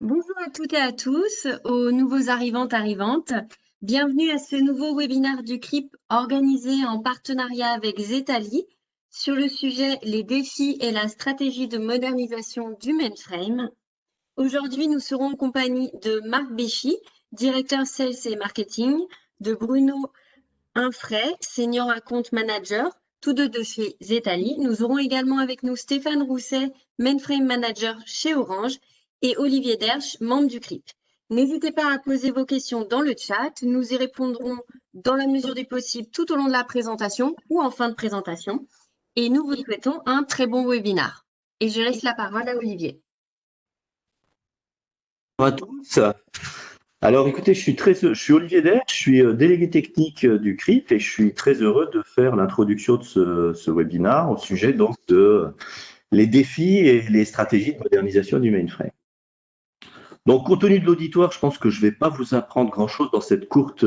Bonjour à toutes et à tous, aux nouveaux arrivantes. Bienvenue à ce nouveau webinaire du CRIP organisé en partenariat avec Zetali sur le sujet les défis et la stratégie de modernisation du mainframe. Aujourd'hui, nous serons en compagnie de Marc Béchy, directeur Sales et Marketing, de Bruno Infray, Senior Account Manager, tous deux de chez Zetali. Nous aurons également avec nous Stéphane Rousset, Mainframe Manager chez Orange, et Olivier Dersch, membre du CRIP. N'hésitez pas à poser vos questions dans le chat. Nous y répondrons dans la mesure du possible tout au long de la présentation ou en fin de présentation. Et nous vous souhaitons un très bon webinaire. Et je laisse la parole à Olivier. Bonjour à tous. Alors écoutez, je suis Olivier Dersch, je suis délégué technique du CRIP et je suis très heureux de faire l'introduction de ce webinaire au sujet donc de les défis et les stratégies de modernisation du mainframe. Donc compte tenu de l'auditoire, je pense que je ne vais pas vous apprendre grand-chose dans cette courte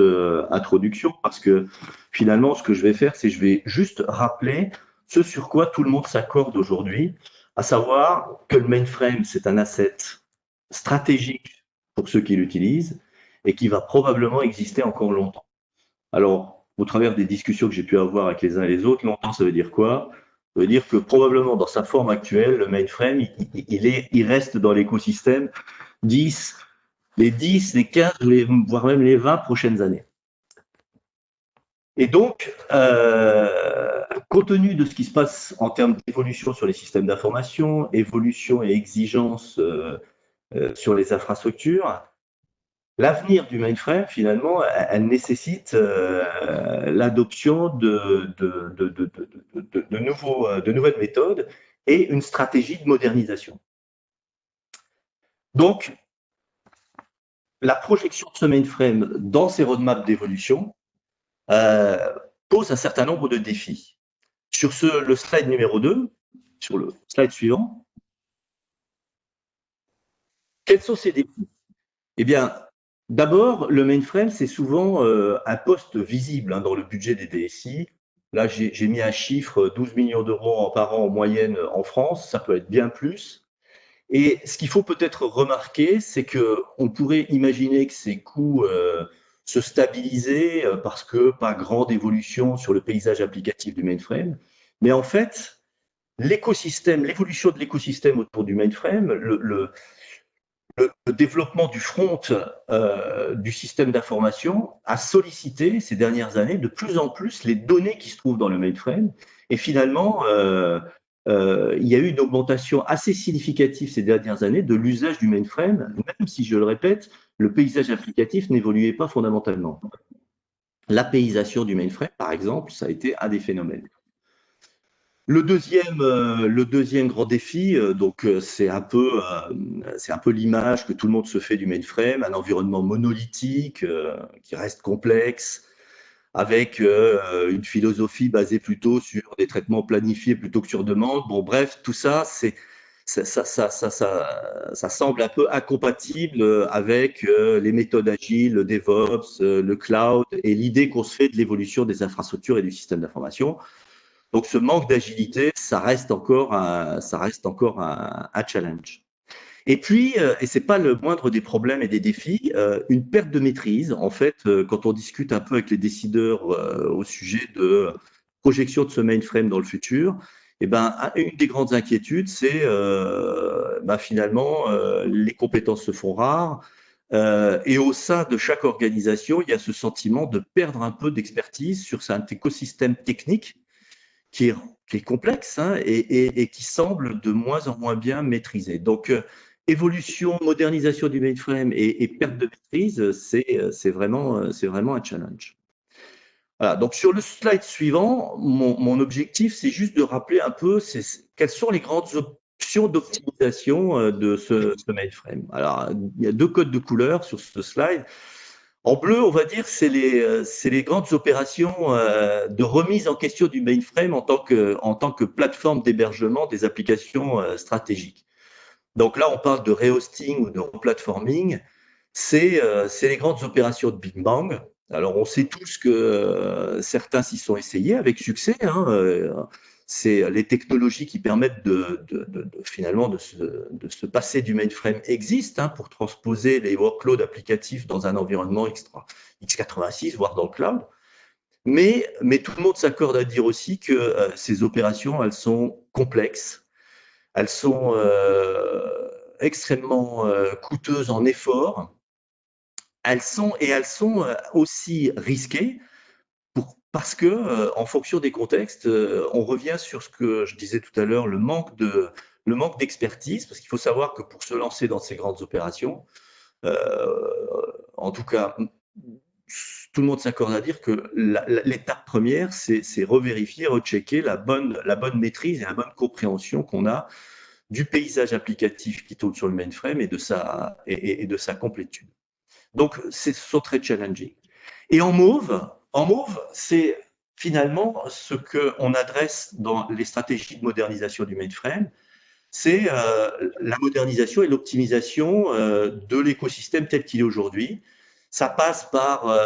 introduction parce que finalement ce que je vais faire, c'est je vais juste rappeler ce sur quoi tout le monde s'accorde aujourd'hui, à savoir que le mainframe, c'est un asset stratégique pour ceux qui l'utilisent et qui va probablement exister encore longtemps. Alors, au travers des discussions que j'ai pu avoir avec les uns et les autres, longtemps, ça veut dire quoi? Ça veut dire que probablement dans sa forme actuelle, le mainframe, il reste dans l'écosystème 10, les 10, les 15, voire même les 20 prochaines années. Et donc, compte tenu de ce qui se passe en termes d'évolution sur les systèmes d'information, évolution et exigence sur les infrastructures, l'avenir du mainframe, finalement, elle nécessite l'adoption de nouvelles méthodes et une stratégie de modernisation. Donc, la projection de ce mainframe dans ces roadmaps d'évolution pose un certain nombre de défis. Sur le slide numéro 2, sur le slide suivant, quels sont ces défis? Eh bien, d'abord, le mainframe, c'est souvent un poste visible dans le budget des DSI. Là, j'ai mis un chiffre, 12 millions d'euros par an en moyenne en France, ça peut être bien plus. Et ce qu'il faut peut-être remarquer, c'est qu'on pourrait imaginer que ces coûts se stabilisaient parce que pas grande évolution sur le paysage applicatif du mainframe. Mais en fait, l'évolution de l'écosystème autour du mainframe, le développement du front du système d'information a sollicité ces dernières années de plus en plus les données qui se trouvent dans le mainframe. Et finalement, il y a eu une augmentation assez significative ces dernières années de l'usage du mainframe, même si, je le répète, le paysage applicatif n'évoluait pas fondamentalement. L'apéisation du mainframe, par exemple, ça a été un des phénomènes. Le deuxième grand défi, c'est un peu l'image que tout le monde se fait du mainframe, un environnement monolithique qui reste complexe, avec une philosophie basée plutôt sur des traitements planifiés plutôt que sur demande. Bon, bref, tout ça, ça semble un peu incompatible avec les méthodes agiles, le DevOps, le cloud et l'idée qu'on se fait de l'évolution des infrastructures et du système d'information. Donc, ce manque d'agilité, ça reste encore un challenge. Et puis, et c'est pas le moindre des problèmes et des défis, une perte de maîtrise. En fait, quand on discute un peu avec les décideurs au sujet de projection de ce mainframe dans le futur, eh ben, une des grandes inquiétudes, c'est finalement les compétences se font rares. Et au sein de chaque organisation, il y a ce sentiment de perdre un peu d'expertise sur cet écosystème technique qui est complexe et qui semble de moins en moins bien maîtrisé. Donc, évolution, modernisation du mainframe et perte de maîtrise, c'est vraiment un challenge. Voilà, donc sur le slide suivant, mon objectif, c'est juste de rappeler un peu quelles sont les grandes options d'optimisation de ce mainframe. Alors, il y a deux codes de couleurs sur ce slide. En bleu, on va dire, c'est les grandes opérations de remise en question du mainframe en tant que plateforme d'hébergement des applications stratégiques. Donc là, on parle de rehosting ou de replatforming. C'est les grandes opérations de Big Bang. Alors, on sait tous que certains s'y sont essayés avec succès. c'est les technologies qui permettent finalement de se passer du mainframe existent, hein, pour transposer les workloads applicatifs dans un environnement x86, voire dans le cloud. Mais tout le monde s'accorde à dire aussi que ces opérations, elles sont complexes, elles sont extrêmement coûteuses en effort, elles sont aussi risquées parce que en fonction des contextes, on revient sur ce que je disais tout à l'heure, le manque d'expertise, parce qu'il faut savoir que pour se lancer dans ces grandes opérations, en tout cas, tout le monde s'accorde à dire que l'étape première, c'est revérifier, rechecker la bonne maîtrise et la bonne compréhension qu'on a du paysage applicatif qui tourne sur le mainframe et de sa complétude. Donc, ce sont très challenging. Et en mauve, c'est finalement ce qu'on adresse dans les stratégies de modernisation du mainframe, c'est la modernisation et l'optimisation de l'écosystème tel qu'il est aujourd'hui. Ça passe par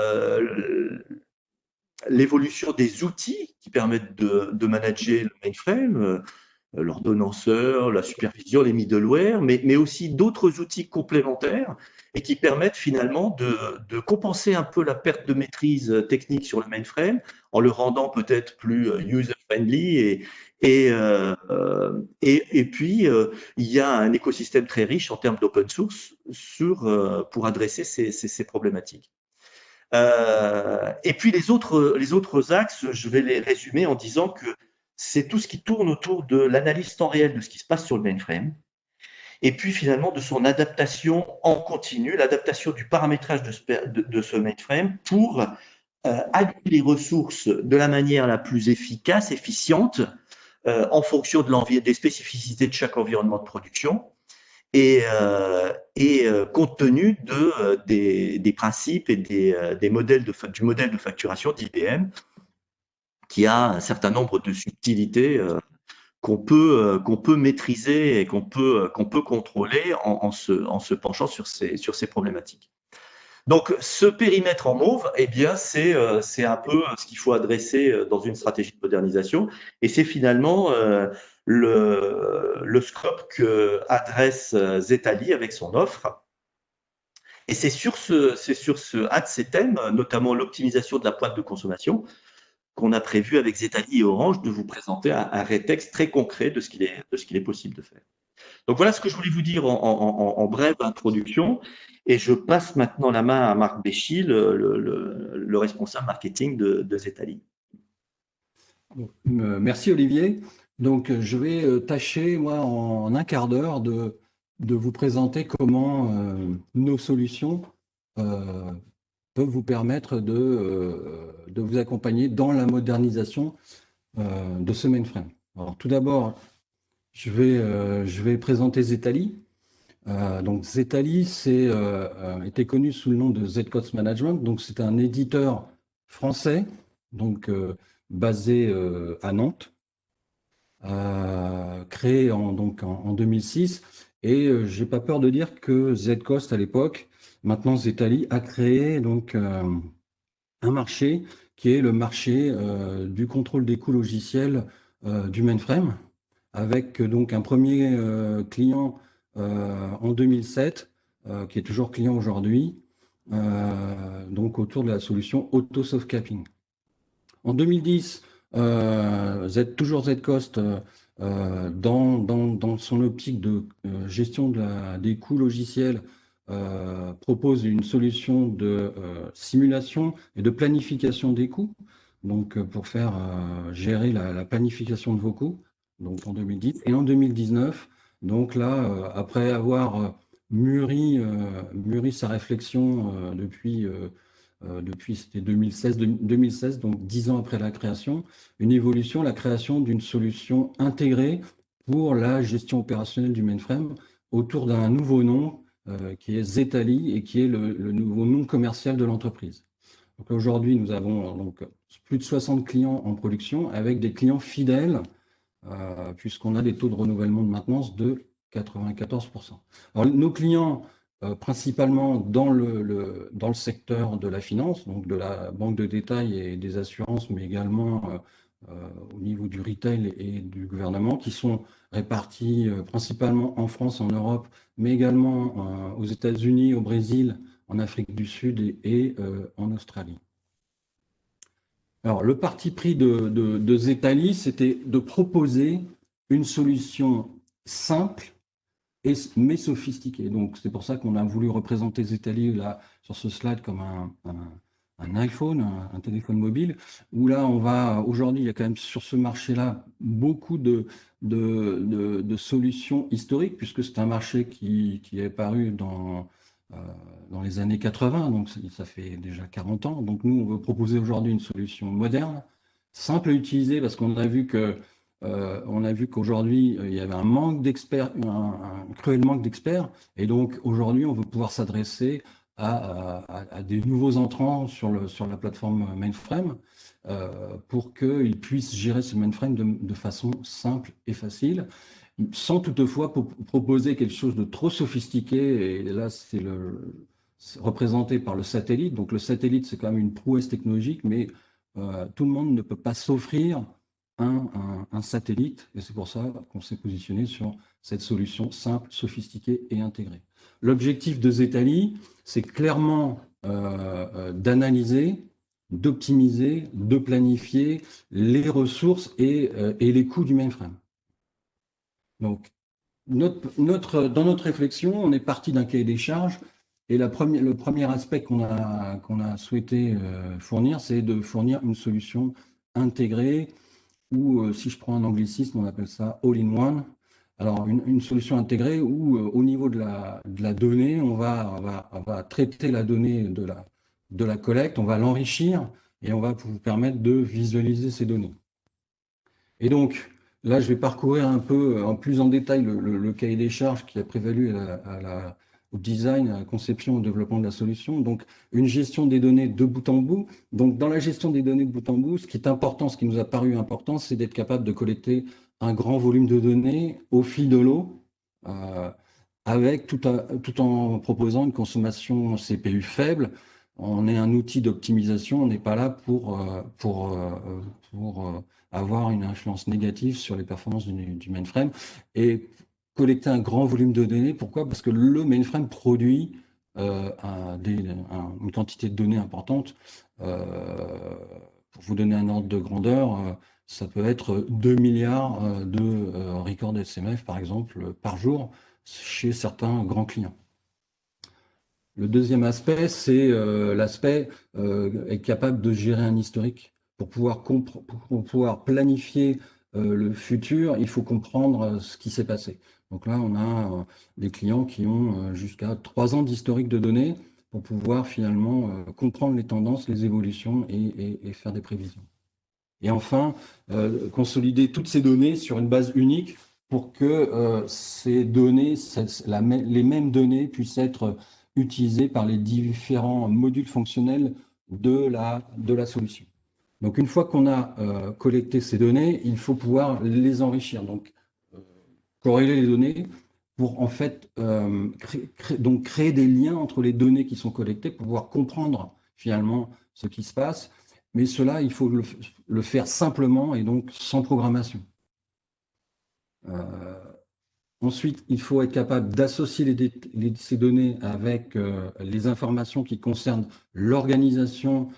l'évolution des outils qui permettent de manager le mainframe, l'ordonnanceur, la supervision, les middleware, mais aussi d'autres outils complémentaires et qui permettent finalement de compenser un peu la perte de maîtrise technique sur le mainframe en le rendant peut-être plus user-friendly et puis il y a un écosystème très riche en termes d'open source pour adresser ces problématiques. Et puis les autres axes, je vais les résumer en disant que c'est tout ce qui tourne autour de l'analyse temps réel de ce qui se passe sur le mainframe, et puis finalement de son adaptation en continu, l'adaptation du paramétrage de ce mainframe pour allouer les ressources de la manière la plus efficace, efficiente, en fonction des spécificités de chaque environnement de production, et compte tenu des principes et du modèle de facturation d'IBM, qui a un certain nombre de subtilités qu'on peut maîtriser et qu'on peut contrôler en se penchant sur ces problématiques. Donc, ce périmètre en mauve, eh bien, c'est un peu ce qu'il faut adresser dans une stratégie de modernisation, et c'est finalement le scope que adresse Zetali avec son offre. Et c'est sur un de ces thèmes, notamment l'optimisation de la pointe de consommation, qu'on a prévu avec Zetali et Orange de vous présenter un rétexte très concret de ce qu'il est possible de faire. Donc voilà ce que je voulais vous dire en brève introduction, et je passe maintenant la main à Marc Béchy, le responsable marketing de Zetali. Merci Olivier. Donc je vais tâcher, moi, en un quart d'heure de vous présenter comment nos solutions peuvent vous permettre de vous accompagner dans la modernisation de ce mainframe. Alors tout d'abord, je vais présenter Zetali. Donc Zetali était connu sous le nom de Z-Cost Management. Donc c'est un éditeur français, donc basé à Nantes, créé en 2006. Et j'ai pas peur de dire que Z-Cost à l'époque, maintenant Zetali, a créé donc un marché qui est le marché du contrôle des coûts logiciels du mainframe, avec donc un premier client en 2007, qui est toujours client aujourd'hui, donc autour de la solution Auto Soft Capping. En 2010, toujours Z-Cost, dans son optique de gestion des coûts logiciels, propose une solution de simulation et de planification des coûts, donc pour faire gérer la planification de vos coûts, donc en 2010. Et en 2019, donc là, après avoir mûri sa réflexion depuis c'était 2016, donc 10 ans après la création, la création d'une solution intégrée pour la gestion opérationnelle du mainframe autour d'un nouveau nom qui est Zetali et qui est le nouveau nom commercial de l'entreprise. Donc aujourd'hui, nous avons donc plus de 60 clients en production avec des clients fidèles puisqu'on a des taux de renouvellement de maintenance de 94%. Alors, nos clients, principalement dans le secteur de la finance, donc de la banque de détail et des assurances, mais également au niveau du retail et du gouvernement, qui sont répartis principalement en France, en Europe, mais également aux États-Unis, au Brésil, en Afrique du Sud et en Australie. Alors, le parti pris de Zetali, c'était de proposer une solution simple mais sophistiquée. Donc, c'est pour ça qu'on a voulu représenter Zetali là sur ce slide comme un iPhone, un téléphone mobile, où là, aujourd'hui, il y a quand même sur ce marché-là beaucoup de solutions historiques, puisque c'est un marché qui est paru dans les années 80, donc ça fait déjà 40 ans. Donc nous, on veut proposer aujourd'hui une solution moderne, simple à utiliser, parce qu'on a vu qu'aujourd'hui, il y avait un manque d'experts, un cruel manque d'experts, et donc aujourd'hui, on veut pouvoir s'adresser à des nouveaux entrants sur la plateforme mainframe pour qu'ils puissent gérer ce mainframe de façon simple et facile, sans toutefois proposer quelque chose de trop sophistiqué. Et là, c'est représenté par le satellite. Donc le satellite, c'est quand même une prouesse technologique, mais tout le monde ne peut pas s'offrir un satellite, et c'est pour ça qu'on s'est positionné sur cette solution simple, sophistiquée et intégrée. L'objectif de Zetali, c'est clairement d'analyser, d'optimiser, de planifier les ressources et les coûts du mainframe. Donc, dans notre réflexion, on est parti d'un cahier des charges, et le premier aspect qu'on a souhaité fournir, c'est de fournir une solution intégrée, ou si je prends un anglicisme, on appelle ça all-in-one. Alors, une solution intégrée où, au niveau de la donnée, on va traiter la donnée de la collecte, on va l'enrichir et on va vous permettre de visualiser ces données. Et donc, là, je vais parcourir un peu plus en détail le cahier des charges qui a prévalu au design, à la conception, au développement de la solution. Donc, une gestion des données de bout en bout. Donc, dans la gestion des données de bout en bout, ce qui est important, ce qui nous a paru important, c'est d'être capable de collecter un grand volume de données au fil de l'eau, tout en proposant une consommation CPU faible. On est un outil d'optimisation, on n'est pas là pour avoir une influence négative sur les performances du mainframe. Et collecter un grand volume de données, pourquoi? Parce que le mainframe produit une quantité de données importante. Pour vous donner un ordre de grandeur, ça peut être 2 milliards de records SMF, par exemple, par jour, chez certains grands clients. Le deuxième aspect, c'est l'aspect être capable de gérer un historique. Pour pouvoir planifier le futur, il faut comprendre ce qui s'est passé. Donc là, on a des clients qui ont jusqu'à 3 ans d'historique de données pour pouvoir finalement comprendre les tendances, les évolutions et faire des prévisions. Et enfin, consolider toutes ces données sur une base unique pour que ces données, les mêmes données puissent être utilisées par les différents modules fonctionnels de la solution. Donc, une fois qu'on a collecté ces données, il faut pouvoir les enrichir. Donc, corréler les données pour en fait créer des liens entre les données qui sont collectées pour pouvoir comprendre finalement ce qui se passe. Mais cela, il faut le faire simplement et donc sans programmation. Ensuite, il faut être capable d'associer ces données avec les informations qui concernent l'organisation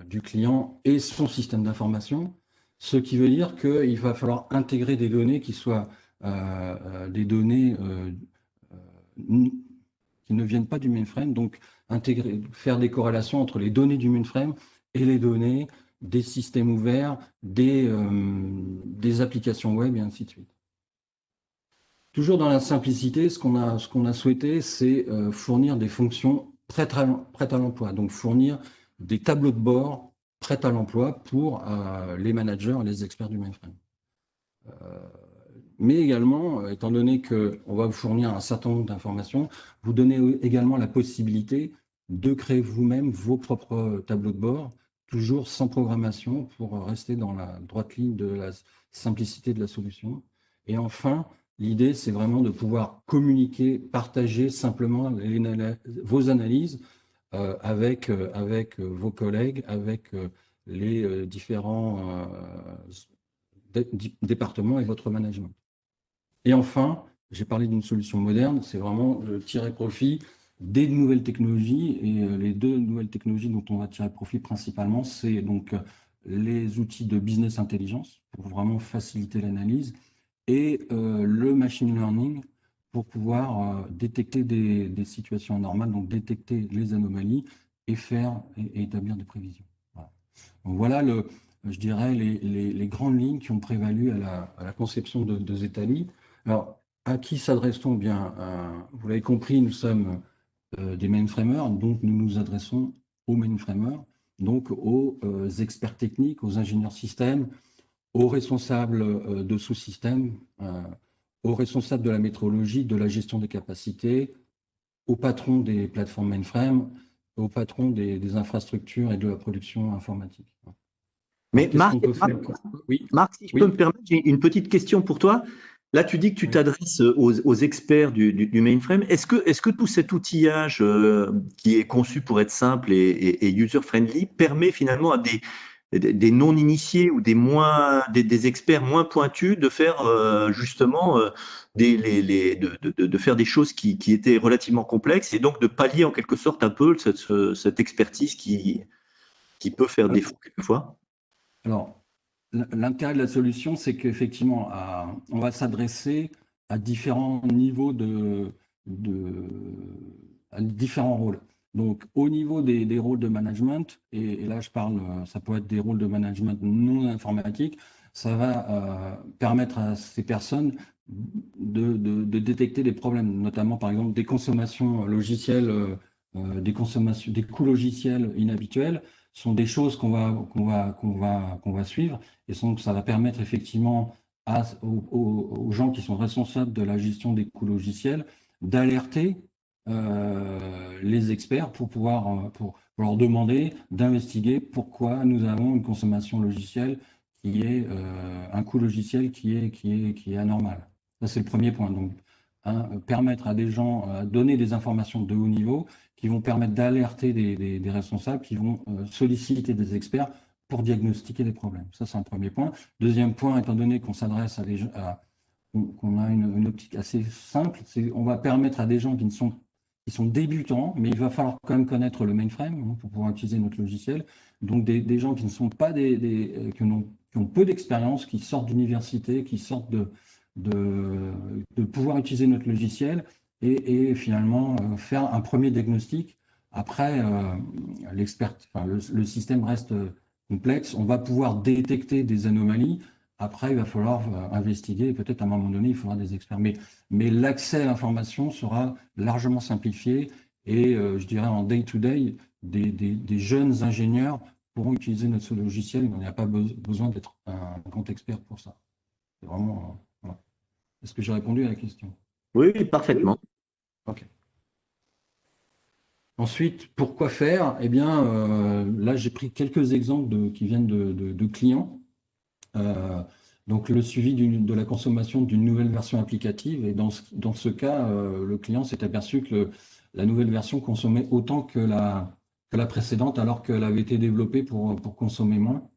du client et son système d'information, ce qui veut dire qu'il va falloir intégrer des données qui soient des données qui ne viennent pas du mainframe, donc faire des corrélations entre les données du mainframe et les données des systèmes ouverts, des applications web et ainsi de suite. Toujours dans la simplicité, ce qu'on a souhaité, c'est fournir des fonctions prêtes à l'emploi, donc fournir des tableaux de bord prêts à l'emploi pour les managers et les experts du mainframe. Mais également, étant donné qu'on va vous fournir un certain nombre d'informations, vous donnez également la possibilité de créer vous-même vos propres tableaux de bord, toujours sans programmation, pour rester dans la droite ligne de la simplicité de la solution. Et enfin, l'idée, c'est vraiment de pouvoir communiquer, partager simplement vos analyses avec vos collègues, avec les différents départements et votre management. Et enfin, j'ai parlé d'une solution moderne, c'est vraiment tirer profit des nouvelles technologies. Et les deux nouvelles technologies dont on va tirer profit principalement, c'est donc les outils de business intelligence pour vraiment faciliter l'analyse et le machine learning pour pouvoir détecter des situations anormales, donc détecter les anomalies et et établir des prévisions. Voilà. Donc voilà, je dirais, les grandes lignes qui ont prévalu à la conception de Zetali. Alors, à qui s'adresse-t-on? Bien, vous l'avez compris, nous sommes des mainframers, donc nous nous adressons aux mainframers, donc aux experts techniques, aux ingénieurs système, aux responsables de sous-systèmes, aux responsables de la métrologie, de la gestion des capacités, aux patrons des plateformes mainframe, aux patrons des infrastructures et de la production informatique. Mais Qu'est-ce qu'on peut faire? Oui, Marc, si je peux oui, me permettre, j'ai une petite question pour toi. Là, tu dis que tu oui. t'adresses aux experts du mainframe. Est-ce que tout cet outillage qui est conçu pour être simple et user-friendly permet finalement à des non-initiés ou des experts moins pointus de faire justement de faire des choses qui étaient relativement complexes et donc de pallier en quelque sorte un peu cette expertise qui peut faire défaut quelquefois? Alors, l'intérêt de la solution, c'est qu'effectivement, on va s'adresser à différents niveaux à différents rôles. Donc, au niveau des rôles de management, et là je parle, ça peut être des rôles de management non informatiques, ça va permettre à ces personnes de détecter des problèmes, notamment par exemple des consommations logicielles, des coûts logiciels inhabituels sont des choses qu'on va suivre. Et donc, ça va permettre effectivement aux gens qui sont responsables de la gestion des coûts logiciels d'alerter les experts pour leur demander d'investiguer pourquoi nous avons une consommation logicielle qui est un coût logiciel qui est anormal. Ça, c'est le premier point. Donc, permettre à des gens, donner des informations de haut niveau qui vont permettre d'alerter des responsables qui vont solliciter des experts pour diagnostiquer les problèmes. Ça, c'est un premier point. Deuxième point, étant donné qu'on s'adresse à des gens, qu'on a une optique assez simple, c'est on va permettre à des gens qui sont débutants, mais il va falloir quand même connaître le mainframe pour pouvoir utiliser notre logiciel. Donc des gens qui ne sont pas qui ont peu d'expérience, qui sortent d'université, qui sortent de pouvoir utiliser notre logiciel et finalement faire un premier diagnostic. Après, le système reste complexe. On va pouvoir détecter des anomalies. Après, il va falloir investiguer et peut-être à un moment donné, il faudra des experts. Mais l'accès à l'information sera largement simplifié et je dirais en day-to-day, des jeunes ingénieurs pourront utiliser notre logiciel. Il n'y a pas besoin d'être un grand expert pour ça. C'est vraiment. Voilà. Est-ce que j'ai répondu à la question? Oui, oui, parfaitement. OK. Ensuite, pourquoi faire? Eh bien, là, j'ai pris quelques exemples qui viennent de clients. Donc, le suivi de la consommation d'une nouvelle version applicative. Et dans ce cas, le client s'est aperçu que la nouvelle version consommait autant que la précédente, alors qu'elle avait été développée pour consommer moins.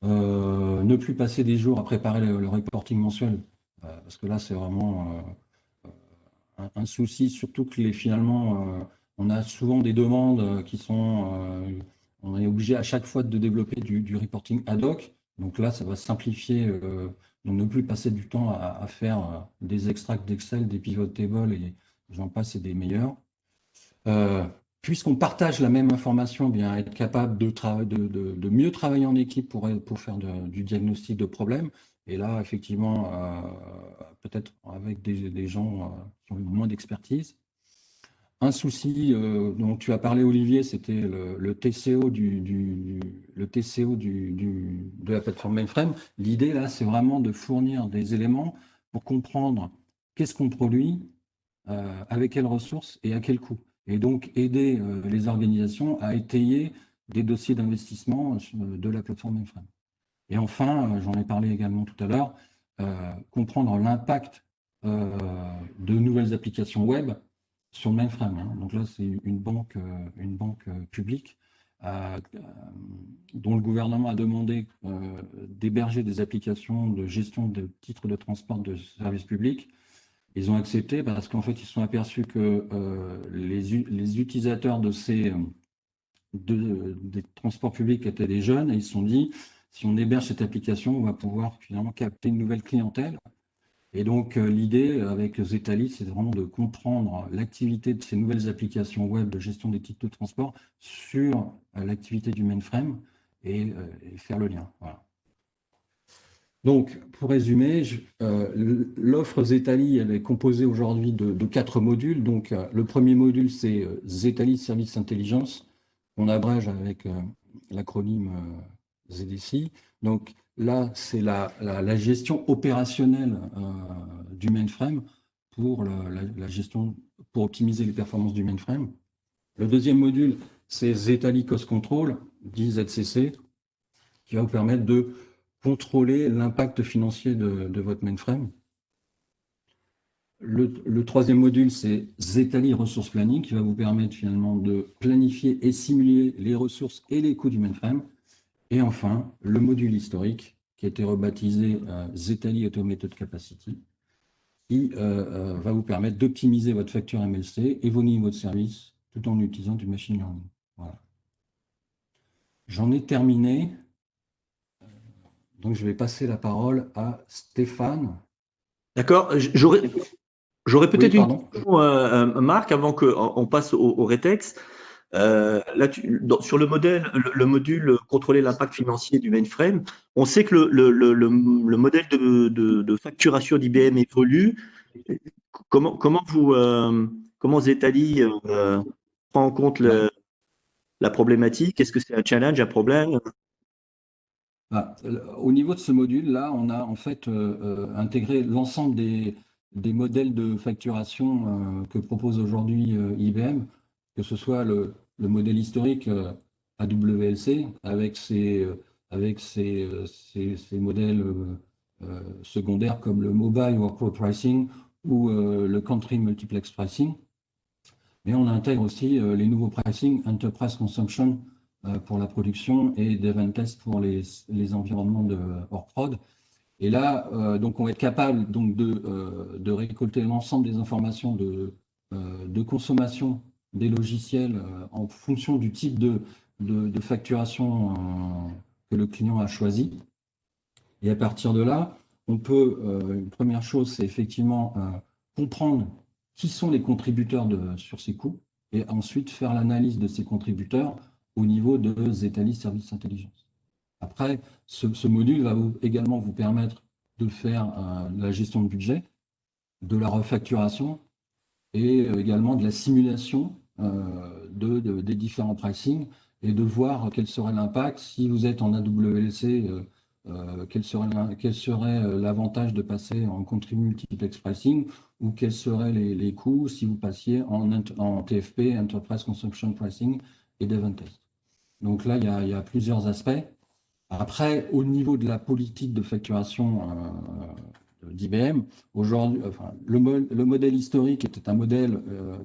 Ne plus passer des jours à préparer le reporting mensuel, parce que là, c'est vraiment un souci, surtout que finalement, on a souvent des demandes qui sont, on est obligé à chaque fois de développer du reporting ad hoc. Donc là, ça va simplifier, donc ne plus passer du temps à faire des extracts d'Excel, des pivot tables et j'en passe et des meilleurs. Puisqu'on partage la même information, bien être capable de mieux travailler en équipe pour faire du diagnostic de problèmes. Et là, effectivement, peut-être avec des gens qui ont moins d'expertise. Un souci dont tu as parlé, Olivier, c'était le TCO le TCO de la plateforme mainframe. L'idée, là, c'est vraiment de fournir des éléments pour comprendre qu'est-ce qu'on produit, avec quelles ressources et à quel coût. Et donc, aider les organisations à étayer des dossiers d'investissement de la plateforme mainframe. Et enfin, j'en ai parlé également tout à l'heure, comprendre l'impact de nouvelles applications web sur le mainframe. Donc là, c'est une banque publique dont le gouvernement a demandé d'héberger des applications de gestion de titres de transport de service public. Ils ont accepté parce qu'en fait, ils se sont aperçus que les utilisateurs des transports publics étaient des jeunes, et ils se sont dit, si on héberge cette application, on va pouvoir finalement capter une nouvelle clientèle. Et donc, l'idée avec Zetali, c'est vraiment de comprendre l'activité de ces nouvelles applications web de gestion des titres de transport sur l'activité du mainframe et faire le lien. Voilà. Donc, pour résumer, l'offre Zetali, elle est composée aujourd'hui de 4 modules. Donc, le premier module, c'est Zetali Service Intelligence, qu'on abrège avec l'acronyme ZDC. Donc, là, c'est la gestion opérationnelle du mainframe pour la gestion, pour optimiser les performances du mainframe. Le deuxième module, c'est Zetali Cost Control, dit ZCC, qui va vous permettre de contrôler l'impact financier de votre mainframe. Le troisième module, c'est Zetali Resource Planning, qui va vous permettre finalement de planifier et simuler les ressources et les coûts du mainframe. Et enfin, le module historique, qui a été rebaptisé Zetali Automated Capacity, qui va vous permettre d'optimiser votre facture MLC et vos niveaux de service tout en utilisant du machine learning. Voilà. J'en ai terminé. Donc, je vais passer la parole à Stéphane. D'accord. J'aurais peut-être une pardon. question, Marc, avant qu'on passe au rétex. Là, sur le module contrôler l'impact financier du mainframe, on sait que le modèle de facturation d'IBM évolue. Comment Zetali prend en compte la problématique? Est-ce que c'est un challenge, un problème? Au niveau de ce module-là, on a en fait intégré l'ensemble des modèles de facturation que propose aujourd'hui IBM, que ce soit le modèle historique AWLC avec ses modèles secondaires comme le Mobile Workload Pricing ou le Country Multiplex Pricing. Mais on intègre aussi les nouveaux pricing, Enterprise Consumption pour la production et Devantest pour les environnements hors prod. Et là, donc on va être capable donc, de récolter l'ensemble des informations de consommation des logiciels en fonction du type de facturation que le client a choisi. Et à partir de là, on peut, une première chose, c'est effectivement comprendre qui sont les contributeurs sur ces coûts et ensuite faire l'analyse de ces contributeurs au niveau de Zetali Service Intelligence. Après, ce module va également vous permettre de faire la gestion de budget, de la refacturation et également de la simulation des différents pricing et de voir quel serait l'impact si vous êtes en AWLC, quel serait l'avantage de passer en Country Multiplex Pricing ou quels seraient les coûts si vous passiez en TFP, Enterprise Consumption Pricing et Devantest. Donc là, il y a plusieurs aspects. Après, au niveau de la politique de facturation d'IBM, aujourd'hui, le modèle historique était un modèle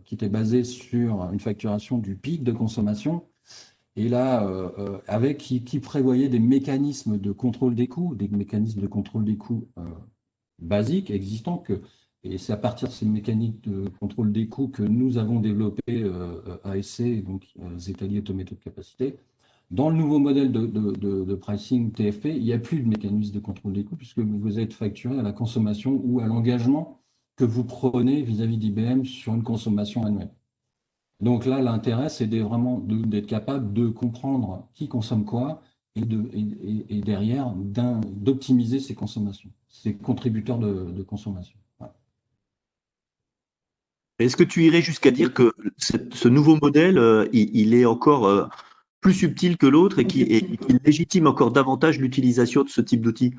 qui était basé sur une facturation du pic de consommation. Et là, qui prévoyait des mécanismes de contrôle des coûts, basiques, existants, et c'est à partir de ces mécaniques de contrôle des coûts que nous avons développé ASC, donc Zetali Automated Capacity. Dans le nouveau modèle de pricing TFP, il n'y a plus de mécanisme de contrôle des coûts puisque vous êtes facturé à la consommation ou à l'engagement que vous prenez vis-à-vis d'IBM sur une consommation annuelle. Donc là, l'intérêt, c'est vraiment d'être capable de comprendre qui consomme quoi et derrière d'optimiser ces consommations, ces contributeurs de consommation. Voilà. Est-ce que tu irais jusqu'à dire que ce nouveau modèle, il est encore plus subtil que l'autre et qu'il légitime encore davantage l'utilisation de ce type d'outil?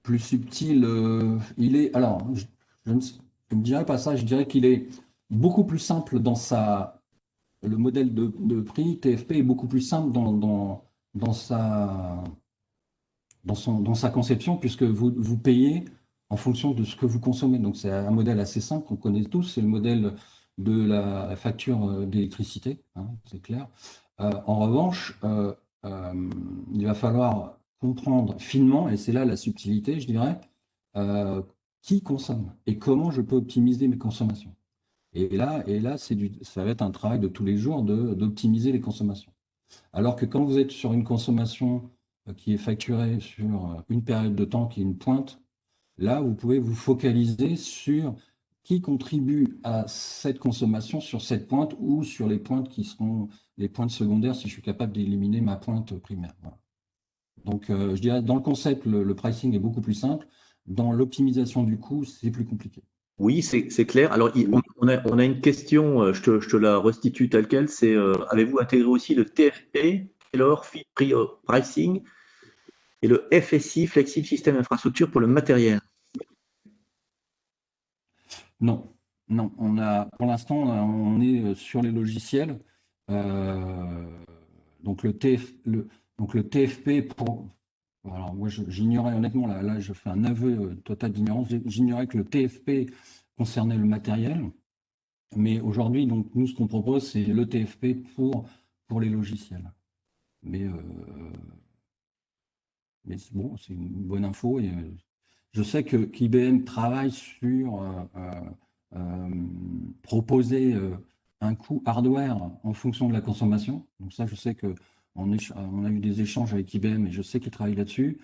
Plus subtil, il est. Alors, je ne dirais pas ça, je dirais qu'il est beaucoup plus simple dans le modèle de prix TFP est beaucoup plus simple dans sa conception, puisque vous payez en fonction de ce que vous consommez. Donc, c'est un modèle assez simple qu'on connaît tous, c'est le modèle de la facture d'électricité, hein, c'est clair. En revanche, il va falloir comprendre finement, et c'est là la subtilité, je dirais, qui consomme et comment je peux optimiser mes consommations. Et là ça va être un travail de tous les jours d'optimiser les consommations. Alors que quand vous êtes sur une consommation qui est facturée sur une période de temps qui est une pointe, là, vous pouvez vous focaliser sur qui contribue à cette consommation sur cette pointe ou sur les pointes qui seront les pointes secondaires si je suis capable d'éliminer ma pointe primaire. Voilà. Donc, je dirais, dans le concept, le pricing est beaucoup plus simple. Dans l'optimisation du coût, c'est plus compliqué. Oui, c'est clair. Alors, on a une question, je te la restitue telle quelle, c'est avez-vous intégré aussi le TFP, Tailor Fit Pricing, et le FSI, Flexible System Infrastructure pour le matériel? Non, non. Pour l'instant, on est sur les logiciels. Donc, le TFP pour. Alors, moi, j'ignorais honnêtement, là, je fais un aveu total d'ignorance. J'ignorais que le TFP concernait le matériel. Mais aujourd'hui, donc, nous, ce qu'on propose, c'est le TFP pour les logiciels. Mais bon, c'est une bonne info. Et je sais qu'IBM travaille sur proposer un coût hardware en fonction de la consommation. Donc ça, je sais qu'on a eu des échanges avec IBM et je sais qu'ils travaillent là-dessus.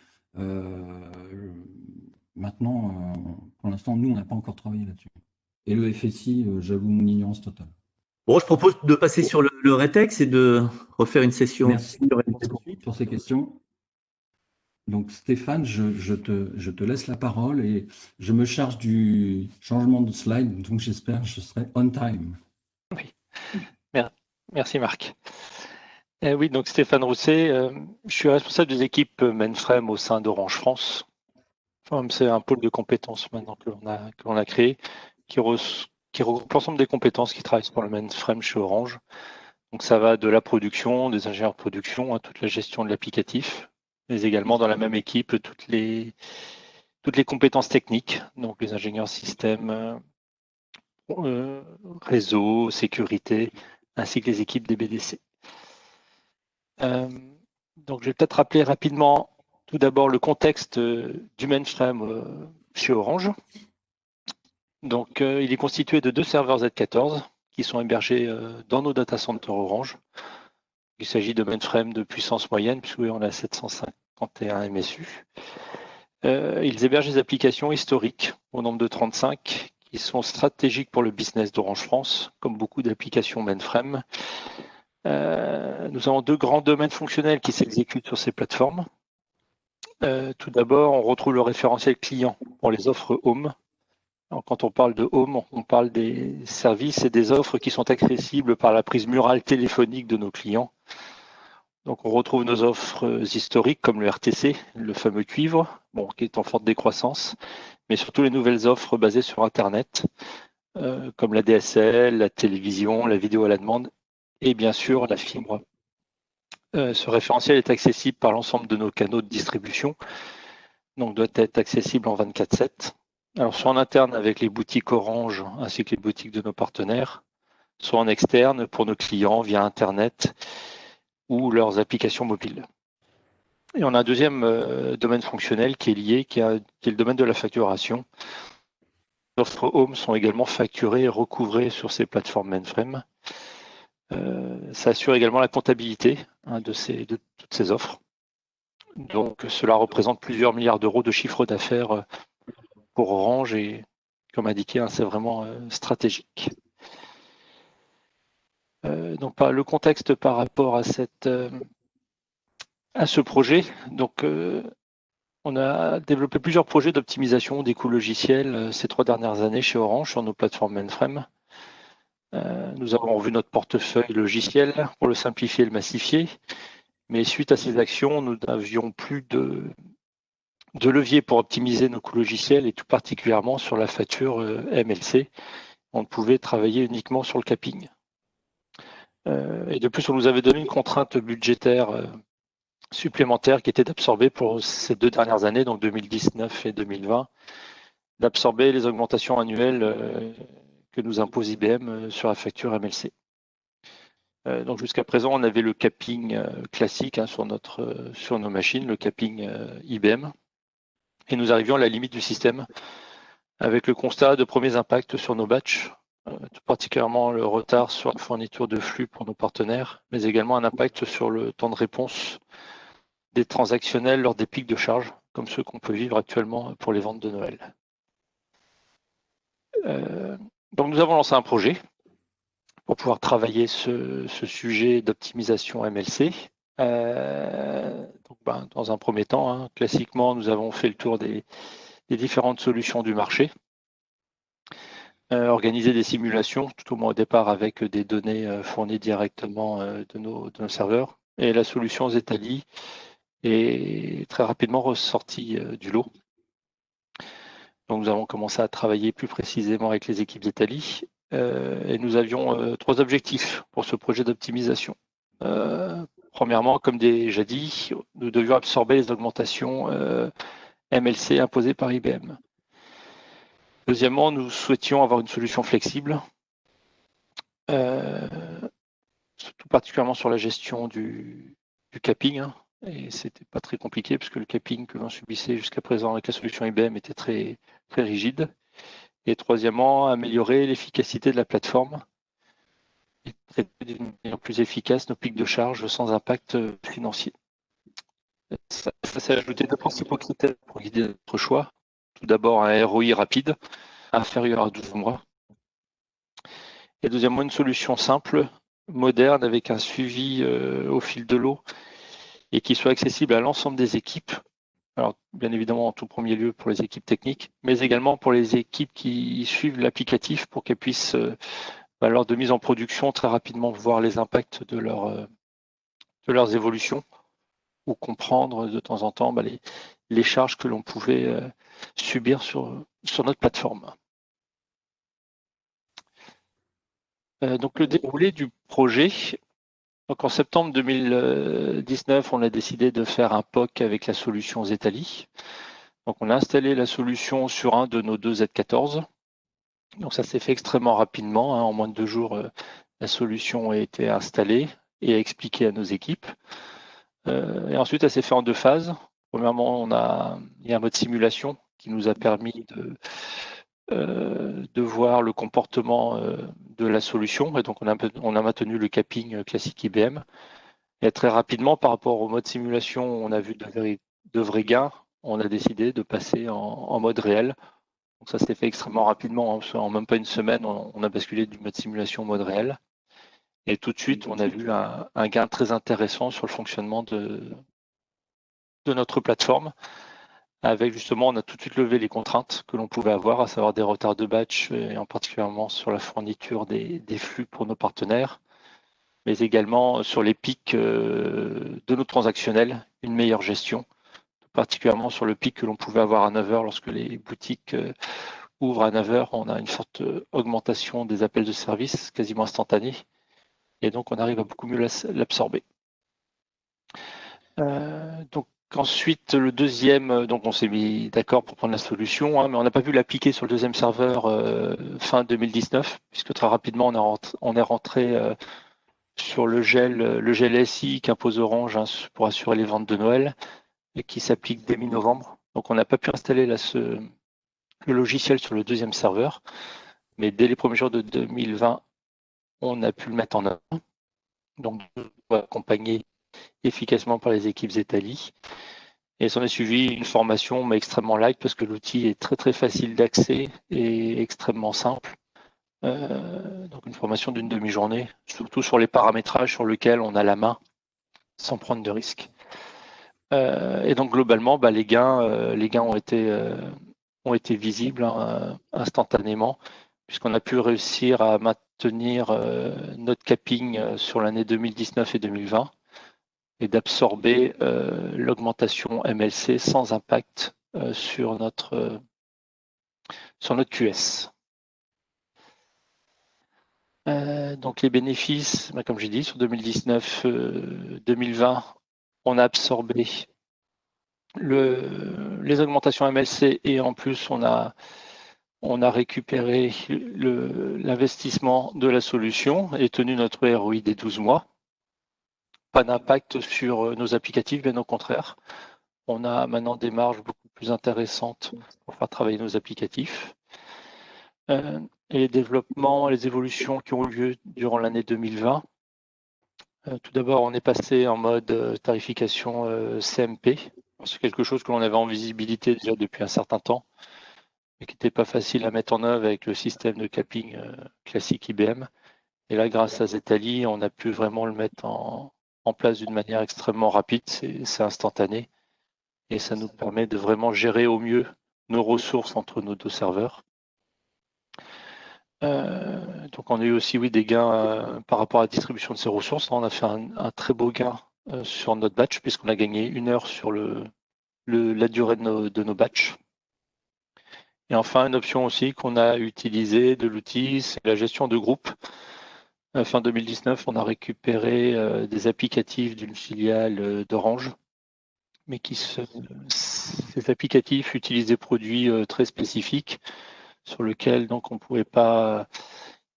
Maintenant, pour l'instant, nous, on n'a pas encore travaillé là-dessus. Et le FSI, j'avoue mon ignorance totale. Bon, je propose de passer sur le RETEX et de refaire une session. Merci pour ces questions. Donc Stéphane, je te laisse la parole et je me charge du changement de slide, donc j'espère que je serai on time. Oui, merci Marc. Oui, donc Stéphane Rousset, je suis responsable des équipes mainframe au sein d'Orange France. Enfin, c'est un pôle de compétences maintenant que l'on a créé, qui regroupe l'ensemble des compétences qui travaillent sur le mainframe chez Orange. Donc ça va de la production, des ingénieurs de production, à toute la gestion de l'applicatif, mais également dans la même équipe toutes les compétences techniques, donc les ingénieurs système, réseau, sécurité, ainsi que les équipes des BDC. Donc je vais peut-être rappeler rapidement tout d'abord le contexte du mainframe chez Orange. Donc il est constitué de 2 serveurs Z14 qui sont hébergés dans nos data centers Orange. Il s'agit de mainframe de puissance moyenne puisqu'on a 751 MSU. Ils hébergent des applications historiques au nombre de 35 qui sont stratégiques pour le business d'Orange France, comme beaucoup d'applications mainframe. Nous avons 2 grands domaines fonctionnels qui s'exécutent sur ces plateformes. Tout d'abord, on retrouve le référentiel client pour les offres Home. Alors, quand on parle de Home, on parle des services et des offres qui sont accessibles par la prise murale téléphonique de nos clients. Donc, on retrouve nos offres historiques comme le RTC, le fameux cuivre, qui est en forte décroissance, mais surtout les nouvelles offres basées sur Internet, comme la DSL, la télévision, la vidéo à la demande et bien sûr la fibre. Ce référentiel est accessible par l'ensemble de nos canaux de distribution, donc doit être accessible en 24/7. Alors soit en interne avec les boutiques Orange ainsi que les boutiques de nos partenaires, soit en externe pour nos clients via Internet ou leurs applications mobiles. Et on a un deuxième domaine fonctionnel qui est lié, qui est le domaine de la facturation. Les offres Home sont également facturées et recouvrées sur ces plateformes mainframe. Ça assure également la comptabilité de toutes ces offres. Donc cela représente plusieurs milliards d'euros de chiffre d'affaires pour Orange et comme indiqué, c'est vraiment stratégique. Donc le contexte par rapport à ce projet. Donc on a développé plusieurs projets d'optimisation des coûts logiciels ces 3 dernières années chez Orange sur nos plateformes mainframe. Nous avons revu notre portefeuille logiciel pour le simplifier et le massifier. Mais suite à ces actions, nous n'avions plus de levier pour optimiser nos coûts logiciels et tout particulièrement sur la facture MLC. On ne pouvait travailler uniquement sur le capping. Et de plus, on nous avait donné une contrainte budgétaire supplémentaire qui était d'absorber pour ces 2 dernières années, donc 2019 et 2020, d'absorber les augmentations annuelles que nous impose IBM sur la facture MLC. Donc jusqu'à présent, on avait le capping classique sur nos machines, le capping IBM, et nous arrivions à la limite du système avec le constat de premiers impacts sur nos batchs, tout particulièrement le retard sur la fourniture de flux pour nos partenaires, mais également un impact sur le temps de réponse des transactionnels lors des pics de charge, comme ceux qu'on peut vivre actuellement pour les ventes de Noël. Donc nous avons lancé un projet pour pouvoir travailler ce sujet d'optimisation MLC. Dans un premier temps, classiquement, nous avons fait le tour des différentes solutions du marché, organiser des simulations, tout au moins au départ avec des données fournies directement de nos serveurs. Et la solution Zetali est très rapidement ressortie du lot. Donc nous avons commencé à travailler plus précisément avec les équipes Zetali et nous avions 3 objectifs pour ce projet d'optimisation. Premièrement, comme déjà dit, nous devions absorber les augmentations MLC imposées par IBM. Deuxièmement, nous souhaitions avoir une solution flexible, tout particulièrement sur la gestion du capping. Et c'était pas très compliqué puisque le capping que l'on subissait jusqu'à présent avec la solution IBM était très, très rigide. Et troisièmement, améliorer l'efficacité de la plateforme et traiter d'une manière plus efficace nos pics de charge sans impact financier. Ça s'est ajouté 2 principaux critères pour guider notre choix. Tout d'abord, un ROI rapide, inférieur à 12 mois. Et deuxièmement, une solution simple, moderne, avec un suivi au fil de l'eau et qui soit accessible à l'ensemble des équipes. Alors, bien évidemment, en tout premier lieu pour les équipes techniques, mais également pour les équipes qui suivent l'applicatif pour qu'elles puissent, lors de mise en production, très rapidement voir les impacts de leurs évolutions ou comprendre de temps en temps les charges que l'on pouvait subir sur notre plateforme. Donc, le déroulé du projet. Donc en septembre 2019, on a décidé de faire un POC avec la solution Zetali. Donc on a installé la solution sur un de nos 2 Z14. Donc ça s'est fait extrêmement rapidement. En moins de 2 jours, la solution a été installée et expliquée à nos équipes. Et ensuite, elle s'est fait en 2 phases. Premièrement, il y a un mode simulation qui nous a permis de voir le comportement de la solution. Et donc, on a maintenu le capping classique IBM. Et très rapidement, par rapport au mode simulation, on a vu de vrais gains. On a décidé de passer en mode réel. Donc, ça s'est fait extrêmement rapidement. En même pas une semaine, on a basculé du mode simulation au mode réel. Et tout de suite, on a vu un gain très intéressant sur le fonctionnement de notre plateforme. Avec justement, on a tout de suite levé les contraintes que l'on pouvait avoir, à savoir des retards de batch, et en particulièrement sur la fourniture des flux pour nos partenaires, mais également sur les pics de nos transactionnels, une meilleure gestion, tout particulièrement sur le pic que l'on pouvait avoir à 9h lorsque les boutiques ouvrent à 9h, on a une forte augmentation des appels de service, quasiment instantanée, et donc on arrive à beaucoup mieux l'absorber. Donc, ensuite, le deuxième, donc on s'est mis d'accord pour prendre la solution, mais on n'a pas pu l'appliquer sur le deuxième serveur fin 2019, puisque très rapidement on est rentré sur le gel SI qu'impose Orange pour assurer les ventes de Noël et qui s'applique dès mi-novembre. Donc on n'a pas pu installer le logiciel sur le deuxième serveur, mais dès les premiers jours de 2020, on a pu le mettre en œuvre. Donc accompagné efficacement par les équipes Zetali. Et s'en est suivi une formation, mais extrêmement light, parce que l'outil est très très facile d'accès et extrêmement simple. Donc une formation d'une demi-journée, surtout sur les paramétrages sur lesquels on a la main, sans prendre de risques. Et donc globalement, les gains ont été visibles instantanément, puisqu'on a pu réussir à maintenir notre capping sur l'année 2019 et 2020. Et d'absorber l'augmentation MLC sans impact sur notre QS. Donc les bénéfices, comme j'ai dit, sur 2019-2020, on a absorbé les augmentations MLC et en plus on a On a récupéré l'investissement de la solution et tenu notre ROI des 12 mois. Pas d'impact sur nos applicatifs, bien au contraire. On a maintenant des marges beaucoup plus intéressantes pour faire travailler nos applicatifs. Et les développements, les évolutions qui ont eu lieu durant l'année 2020. Tout d'abord, on est passé en mode tarification CMP. C'est quelque chose que l'on avait en visibilité déjà depuis un certain temps, mais qui n'était pas facile à mettre en œuvre avec le système de capping classique IBM. Et là, grâce à Zetali, on a pu vraiment le mettre en place d'une manière extrêmement rapide. C'est instantané. Et ça nous permet de vraiment gérer au mieux nos ressources entre nos deux serveurs. Donc on a eu aussi des gains par rapport à la distribution de ces ressources. On a fait un très beau gain sur notre batch puisqu'on a gagné 1 heure sur la durée de nos batchs. Et enfin, une option aussi qu'on a utilisée de l'outil, c'est la gestion de groupe. Fin 2019, on a récupéré des applicatifs d'une filiale d'Orange, mais ces applicatifs utilisent des produits très spécifiques sur lesquels donc on pouvait pas.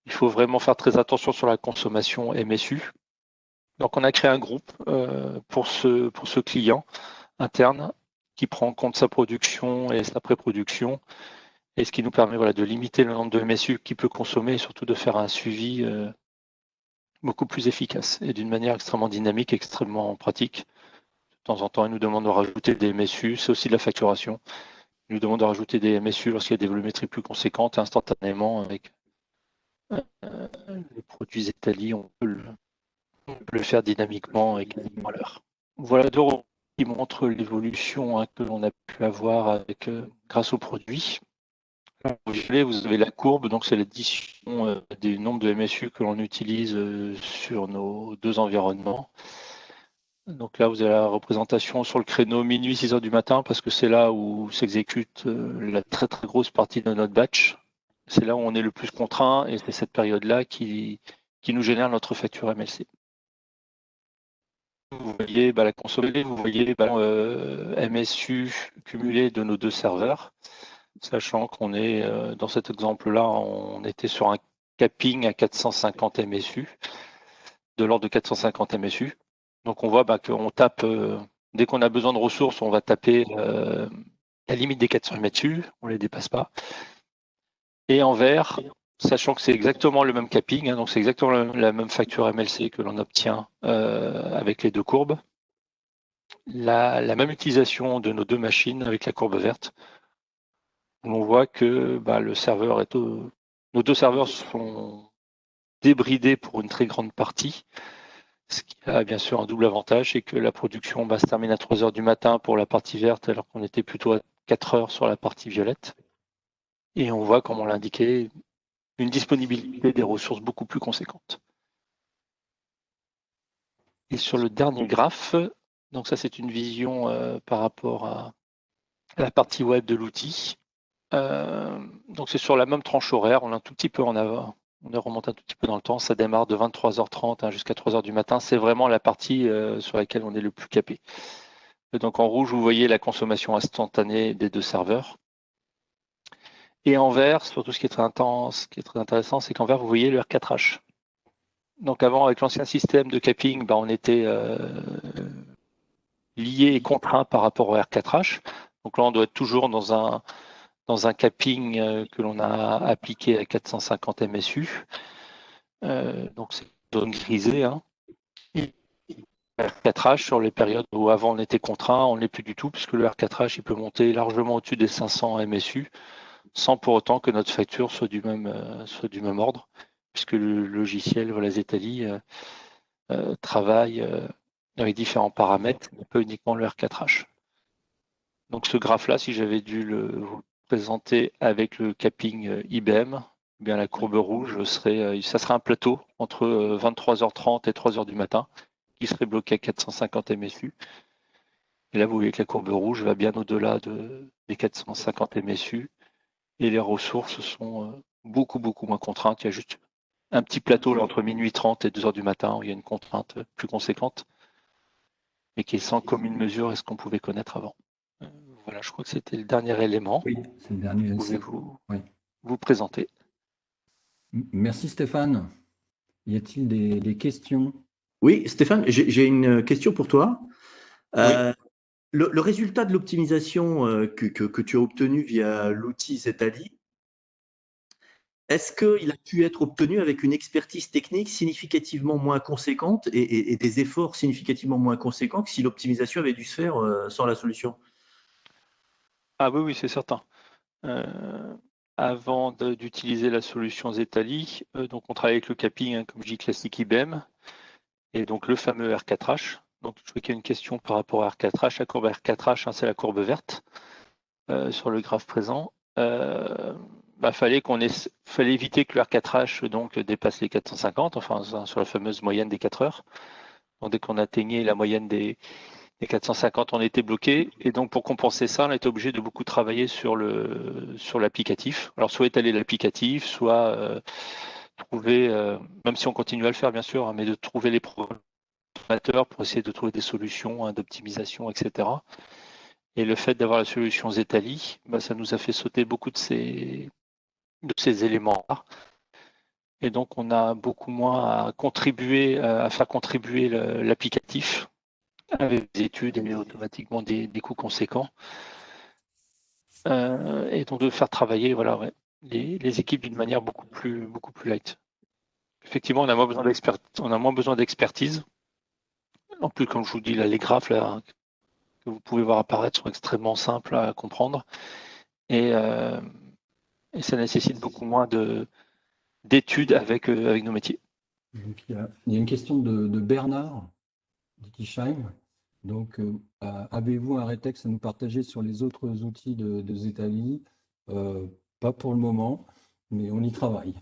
Il faut vraiment faire très attention sur la consommation MSU. Donc on a créé un groupe pour ce client interne qui prend en compte sa production et sa pré-production, et ce qui nous permet de limiter le nombre de MSU qu'il peut consommer et surtout de faire un suivi beaucoup plus efficace et d'une manière extrêmement dynamique, extrêmement pratique. De temps en temps, il nous demande de rajouter des MSU, c'est aussi de la facturation. Il nous demande de rajouter des MSU lorsqu'il y a des volumétries plus conséquentes, instantanément avec les produits Zetali, on peut le faire dynamiquement et quasiment à l'heure. Voilà deux ronds qui montrent l'évolution que l'on a pu avoir grâce aux produits. Vous avez la courbe, donc c'est l'addition des nombres de MSU que l'on utilise sur nos deux environnements. Donc là, vous avez la représentation sur le créneau minuit 6 heures du matin, parce que c'est là où s'exécute la très très grosse partie de notre batch. C'est là où on est le plus contraint et c'est cette période-là qui nous génère notre facture MLC. Vous voyez la consommée, vous voyez MSU cumulé de nos deux serveurs, sachant qu'on est, dans cet exemple-là, on était sur un capping à 450 MSU, de l'ordre de 450 MSU. Donc on voit qu'on tape, dès qu'on a besoin de ressources, on va taper la limite des 400 MSU, on ne les dépasse pas. Et en vert, sachant que c'est exactement le même capping, donc c'est exactement la même facture MLC que l'on obtient avec les deux courbes. La même utilisation de nos deux machines avec la courbe verte. On voit que le serveur nos deux serveurs sont débridés pour une très grande partie, ce qui a bien sûr un double avantage, c'est que la production se termine à 3 heures du matin pour la partie verte, alors qu'on était plutôt à 4 heures sur la partie violette. Et on voit, comme on l'indiquait, une disponibilité des ressources beaucoup plus conséquente. Et sur le dernier graphe, donc ça c'est une vision par rapport à la partie web de l'outil. Donc c'est sur la même tranche horaire, on est un tout petit peu en avant, on est remonté un tout petit peu dans le temps, ça démarre de 23h30 jusqu'à 3h du matin, c'est vraiment la partie sur laquelle on est le plus capé. Et donc en rouge, vous voyez la consommation instantanée des deux serveurs. Et en vert, surtout ce qui est très intéressant, c'est qu'en vert, vous voyez le R4H. Donc avant, avec l'ancien système de capping, on était lié et contraint par rapport au R4H. Donc là, on doit être toujours dans un capping que l'on a appliqué à 450 MSU. Donc c'est une zone grisée. Et le R4H, sur les périodes où avant on était contraint, on ne l'est plus du tout, puisque le R4H il peut monter largement au-dessus des 500 MSU, sans pour autant que notre facture soit du même ordre, puisque le logiciel Zetali travaille avec différents paramètres, mais pas uniquement le R4H. Donc ce graphe-là, si j'avais dû vous présenter avec le capping IBM, bien la courbe rouge ça serait un plateau entre 23h30 et 3h du matin qui serait bloqué à 450 MSU. Et là, vous voyez que la courbe rouge va bien au-delà des 450 MSU et les ressources sont beaucoup moins contraintes. Il y a juste un petit plateau là, entre minuit 30 et 2h du matin où il y a une contrainte plus conséquente, mais qui est sans commune mesure à ce qu'on pouvait connaître avant. Voilà, je crois que c'était le dernier élément. Oui, c'est le dernier. Pouvez-vous... Oui. vous présenter. Merci Stéphane. Y a-t-il des questions? Oui, Stéphane, j'ai une question pour toi. Oui. Le résultat de l'optimisation que tu as obtenu via l'outil Zetali, est-ce qu'il a pu être obtenu avec une expertise technique significativement moins conséquente et des efforts significativement moins conséquents que si l'optimisation avait dû se faire sans la solution? Ah oui, c'est certain. Avant d'utiliser la solution Zetali, donc on travaille avec le capping, comme je dis, classique IBM, et donc le fameux R4H. Donc je vois qu'il y a une question par rapport à R4H. La courbe R4H, c'est la courbe verte sur le graphe présent. Fallait éviter que le R4H donc dépasse les 450, enfin sur la fameuse moyenne des 4 heures. Donc dès qu'on atteignait la moyenne des 450, on était bloqué. Et donc pour compenser ça, on était obligé de beaucoup travailler sur l'applicatif. Alors soit étaler l'applicatif, soit trouver, même si on continue à le faire bien sûr, hein, mais de trouver les programmateurs pour essayer de trouver des solutions d'optimisation, etc. Et le fait d'avoir la solution Zetali, ça nous a fait sauter beaucoup de ces éléments-là. Et donc, on a beaucoup moins à faire contribuer l'applicatif avec des études et automatiquement des coûts conséquents. Et donc, de faire travailler les équipes d'une manière beaucoup plus light. Effectivement, on a moins besoin d'expertise. En plus, comme je vous dis, là, les graphes là, que vous pouvez voir apparaître sont extrêmement simples à comprendre. Et ça nécessite beaucoup moins d'études avec nos métiers. Donc, il y a une question de Bernard Dittisheim. Donc, avez-vous un rétexte à nous partager sur les autres outils de Zetali? Pas pour le moment, mais on y travaille.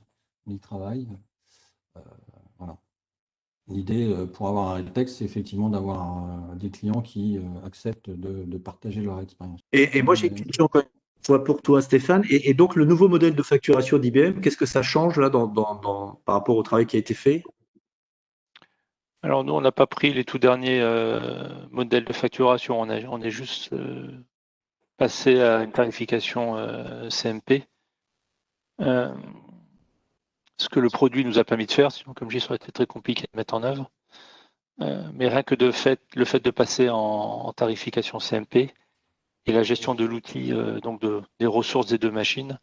Voilà. L'idée pour avoir un rétexte, c'est effectivement d'avoir des clients qui acceptent de partager leur expérience. Et moi, j'ai une question encore une fois pour toi, Stéphane. Et donc, le nouveau modèle de facturation d'IBM, qu'est-ce que ça change là par rapport au travail qui a été fait? Alors nous, on n'a pas pris les tout derniers modèles de facturation. On est juste passé à une tarification CMP. Ce que le produit nous a permis de faire, sinon comme je dis, ça aurait été très compliqué de mettre en œuvre. Mais rien que le fait de passer en tarification CMP et la gestion de l'outil, donc des ressources des deux machines,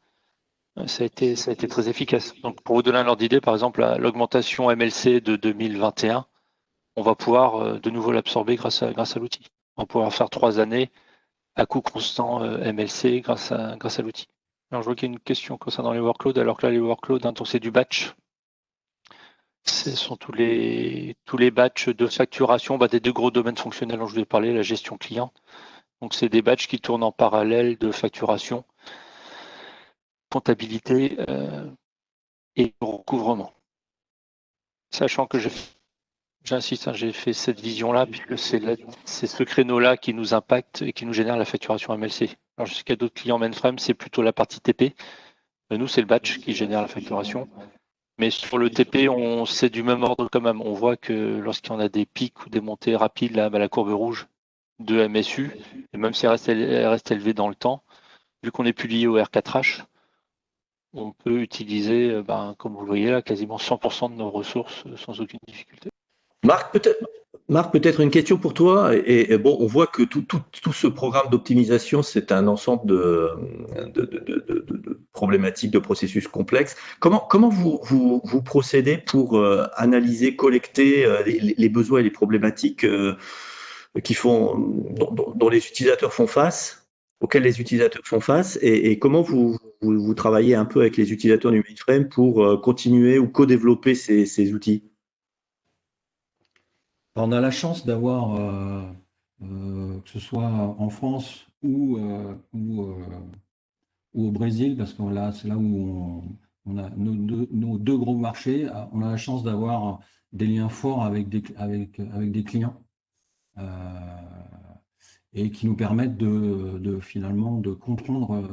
ça a été très efficace. Donc pour vous donner un ordre d'idée, par exemple, l'augmentation MLC de 2021, on va pouvoir de nouveau l'absorber grâce à l'outil. On va pouvoir faire 3 années à coût constant MLC grâce à l'outil. Alors je vois qu'il y a une question concernant les workloads, alors que là les workloads, donc c'est du batch. Ce sont tous les batchs de facturation des deux gros domaines fonctionnels dont je vous ai parlé, la gestion client. Donc c'est des batchs qui tournent en parallèle de facturation, comptabilité et recouvrement. Sachant que j'insiste, j'ai fait cette vision-là, puisque c'est ce créneau-là qui nous impacte et qui nous génère la facturation MLC. Alors, je sais qu'il y a d'autres clients mainframe, c'est plutôt la partie TP. Nous, c'est le batch qui génère la facturation. Mais sur le TP, c'est du même ordre quand même. On voit que lorsqu'il y en a des pics ou des montées rapides, là, la courbe rouge de MSU, et même si elle reste élevée dans le temps, vu qu'on n'est plus lié au R4H, on peut utiliser, comme vous le voyez là, quasiment 100% de nos ressources sans aucune difficulté. Marc, peut-être une question pour toi. Et bon, on voit que tout ce programme d'optimisation, c'est un ensemble de problématiques, de processus complexes. Comment vous procédez pour analyser, collecter les besoins et les problématiques dont les utilisateurs font face, auxquels les utilisateurs font face, et comment vous travaillez un peu avec les utilisateurs du mainframe pour continuer ou co-développer ces outils? On a la chance d'avoir, que ce soit en France ou au Brésil, parce que c'est là où on a nos deux gros marchés, on a la chance d'avoir des liens forts avec des clients et qui nous permettent finalement de comprendre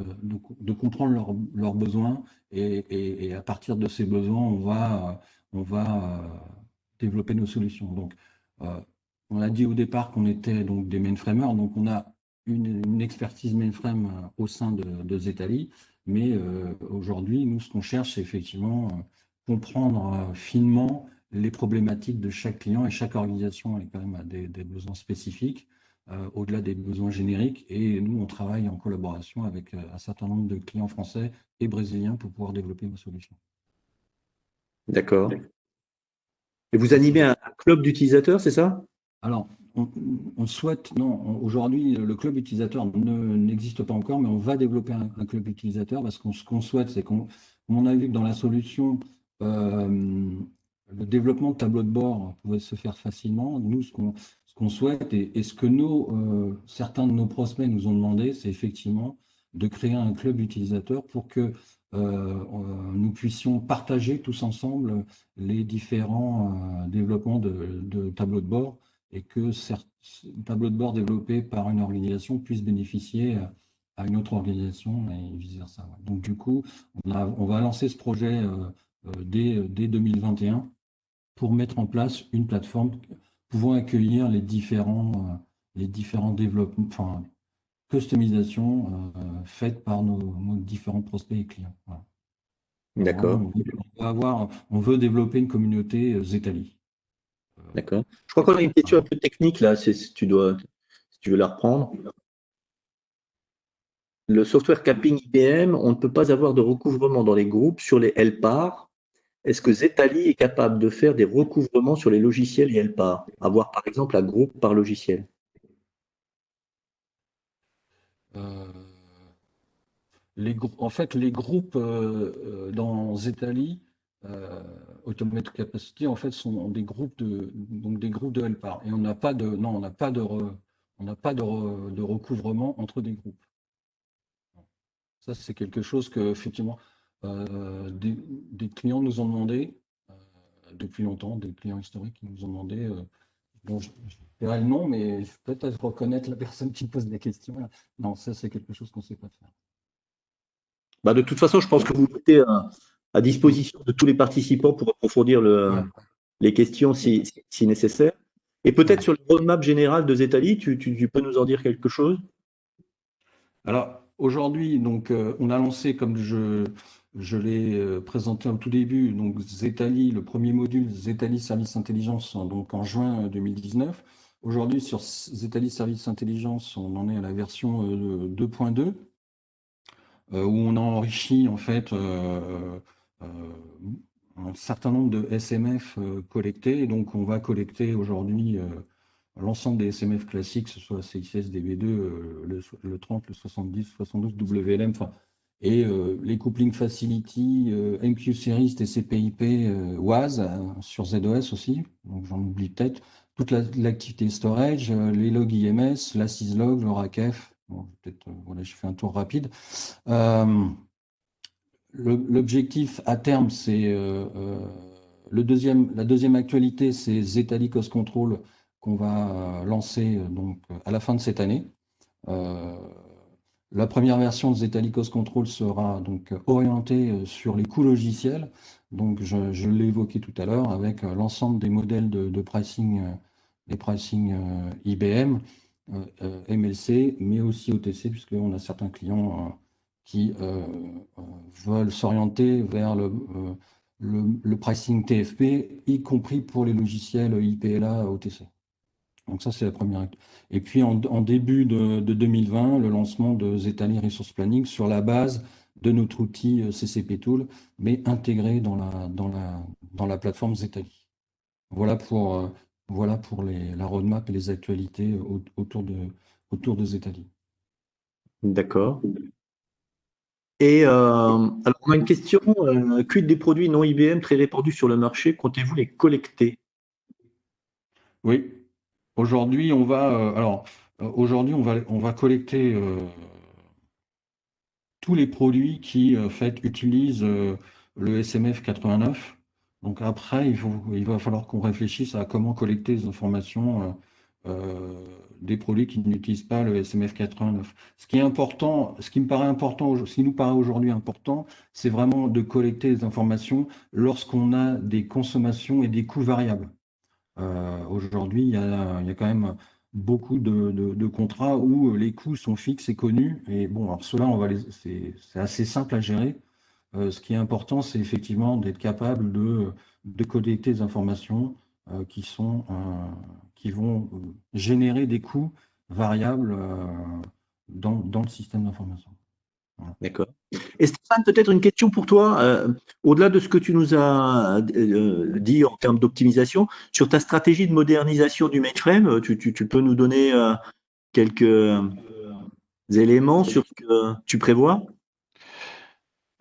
leurs besoins et à partir de ces besoins, on va développer nos solutions. Donc, on a dit au départ qu'on était donc des mainframers, donc on a une expertise mainframe au sein de Zetali, mais aujourd'hui, nous, ce qu'on cherche, c'est effectivement comprendre finement les problématiques de chaque client, et chaque organisation elle, quand même a des besoins spécifiques, au-delà des besoins génériques, et nous, on travaille en collaboration avec un certain nombre de clients français et brésiliens pour pouvoir développer nos solutions. D'accord. Et vous animez un club d'utilisateurs, c'est ça? Alors, on souhaite, non, aujourd'hui, le club utilisateur n'existe pas encore, mais on va développer un club utilisateur parce que ce qu'on souhaite, c'est qu'on a vu que dans la solution, le développement de tableau de bord pouvait se faire facilement. Nous, ce qu'on souhaite et ce que certains de nos prospects nous ont demandé, c'est effectivement de créer un club utilisateur pour que nous puissions partager tous ensemble les différents développements de tableaux de bord, et que un tableau de bord développé par une organisation puisse bénéficier à une autre organisation et vice-versa. Donc du coup, on va lancer ce projet dès 2021 pour mettre en place une plateforme pouvant accueillir les différents développements, enfin, customisations faites par nos différents prospects et clients. Voilà. D'accord. On veut développer une communauté Zetali. D'accord. Je crois qu'on a une question un peu technique là, si tu veux la reprendre. Le software capping IBM, on ne peut pas avoir de recouvrement dans les groupes sur les LPAR. Est-ce que Zetali est capable de faire des recouvrements sur les logiciels et LPAR? Avoir par exemple un groupe par logiciel. En fait, les groupes dans Zetali, Automated Capacity, en fait, sont des groupes de LPAR. Et on n'a pas de recouvrement entre des groupes. Ça, c'est quelque chose que, effectivement, des clients nous ont demandé depuis longtemps, des clients historiques qui nous ont demandé. Bon, je dirais le nom, mais peut-être reconnaître la personne qui pose des questions. Non, ça, c'est quelque chose qu'on ne sait pas faire. Bah, de toute façon, je pense que vous mettez à disposition de tous les participants pour approfondir les questions si nécessaire. Et peut-être sur le roadmap général de Zetali, tu peux nous en dire quelque chose? Alors, aujourd'hui, donc, on a lancé, comme je l'ai présenté au tout début, donc Zetali, le premier module Zetali Service Intelligence, donc en juin 2019. Aujourd'hui, sur Zetali Service Intelligence, on en est à la version 2.2. Où on a enrichi en fait un certain nombre de SMF collectés. Et donc, on va collecter aujourd'hui l'ensemble des SMF classiques, que ce soit CICS, DB2, le 30, le 70, 72, WLM, et les coupling facility, MQ Series, TCP/IP, WAS sur ZOS aussi. Donc, j'en oublie peut-être. Toute l'activité storage, les logs IMS, la syslog, le RACF. Bon, peut-être, voilà, je fais un tour rapide. L'objectif à terme, c'est la deuxième actualité, c'est Zetali Cost Control qu'on va lancer donc à la fin de cette année. La première version de Zetali Cost Control sera donc orientée sur les coûts logiciels. Donc je l'ai évoqué tout à l'heure avec l'ensemble des modèles de pricing, des pricing IBM, MLC, mais aussi OTC, puisqu'on a certains clients qui veulent s'orienter vers le pricing TFP, y compris pour les logiciels IPLA OTC. Donc ça, c'est la première acte. Et puis en début de 2020, le lancement de Zetali Resource Planning sur la base de notre outil CCP Tool, mais intégré dans la plateforme Zetali. Voilà pour la roadmap et les actualités autour de Zetali. D'accord. Et alors, on a une question. Quid des produits non IBM très répandus sur le marché, comptez-vous les collecter? Oui. Aujourd'hui, on va collecter tous les produits qui utilisent le SMF 89. Donc après, il va falloir qu'on réfléchisse à comment collecter les informations des produits qui n'utilisent pas le SMF 89. Ce qui nous paraît aujourd'hui important, c'est vraiment de collecter les informations lorsqu'on a des consommations et des coûts variables. Aujourd'hui, il y a quand même beaucoup de contrats où les coûts sont fixes et connus. Et bon, alors ceux-là, c'est assez simple à gérer. Ce qui est important, c'est effectivement d'être capable de collecter des informations qui vont générer des coûts variables dans le système d'information. Voilà. D'accord. Et Stéphane, peut-être une question pour toi. Au-delà de ce que tu nous as dit en termes d'optimisation, sur ta stratégie de modernisation du mainframe, tu peux nous donner quelques éléments sur ce que tu prévois?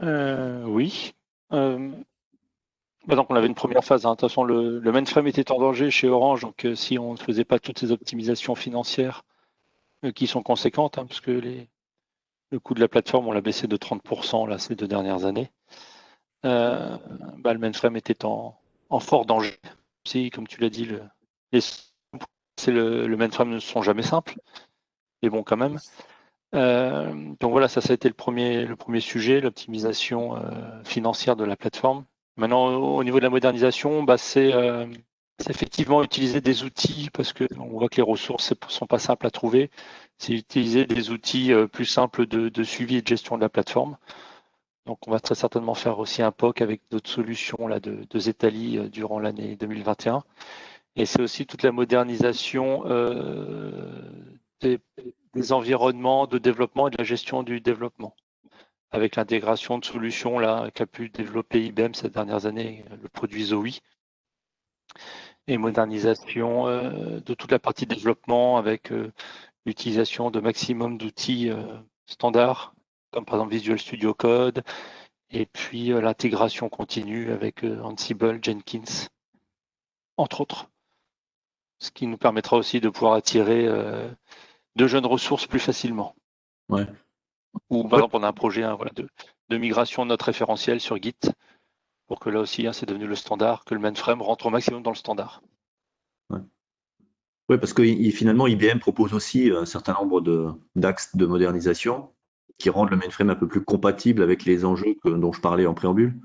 Oui. Donc on avait une première phase. De toute façon, le mainframe était en danger chez Orange. Donc si on ne faisait pas toutes ces optimisations financières qui sont conséquentes, parce que le coût de la plateforme, on l'a baissé de 30% là, ces 2 dernières années. Le mainframe était en fort danger. Si, comme tu l'as dit, le mainframe ne sont jamais simples, mais bon quand même. Donc voilà, ça a été le premier sujet, l'optimisation financière de la plateforme. Maintenant, au niveau de la modernisation, c'est effectivement utiliser des outils, parce qu'on voit que les ressources ne sont pas simples à trouver. C'est utiliser des outils plus simples de suivi et de gestion de la plateforme. Donc on va très certainement faire aussi un POC avec d'autres solutions là, de Zetali durant l'année 2021. Et c'est aussi toute la modernisation des environnements de développement et de la gestion du développement, avec l'intégration de solutions là qu'a pu développer IBM ces dernières années, le produit Zoe, et modernisation de toute la partie développement avec l'utilisation de maximum d'outils standards, comme par exemple Visual Studio Code, et puis l'intégration continue avec Ansible, Jenkins, entre autres. Ce qui nous permettra aussi de pouvoir attirer de jeunes ressources plus facilement. Ouais. Ou par exemple, on a un projet de migration de notre référentiel sur Git, pour que là aussi, c'est devenu le standard, que le mainframe rentre au maximum dans le standard. Oui, parce que finalement, IBM propose aussi un certain nombre d'axes de modernisation qui rendent le mainframe un peu plus compatible avec les enjeux dont je parlais en préambule.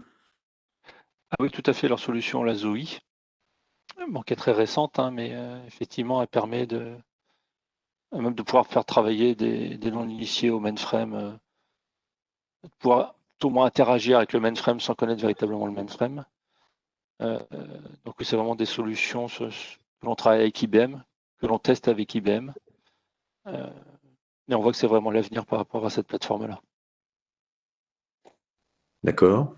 Ah oui, tout à fait, leur solution, la Zoe, qui est très récente, mais effectivement, elle permet même de pouvoir faire travailler des non-initiés au mainframe, de pouvoir tout au moins interagir avec le mainframe sans connaître véritablement le mainframe. Donc c'est vraiment des solutions que l'on travaille avec IBM, que l'on teste avec IBM. Et on voit que c'est vraiment l'avenir par rapport à cette plateforme-là. D'accord.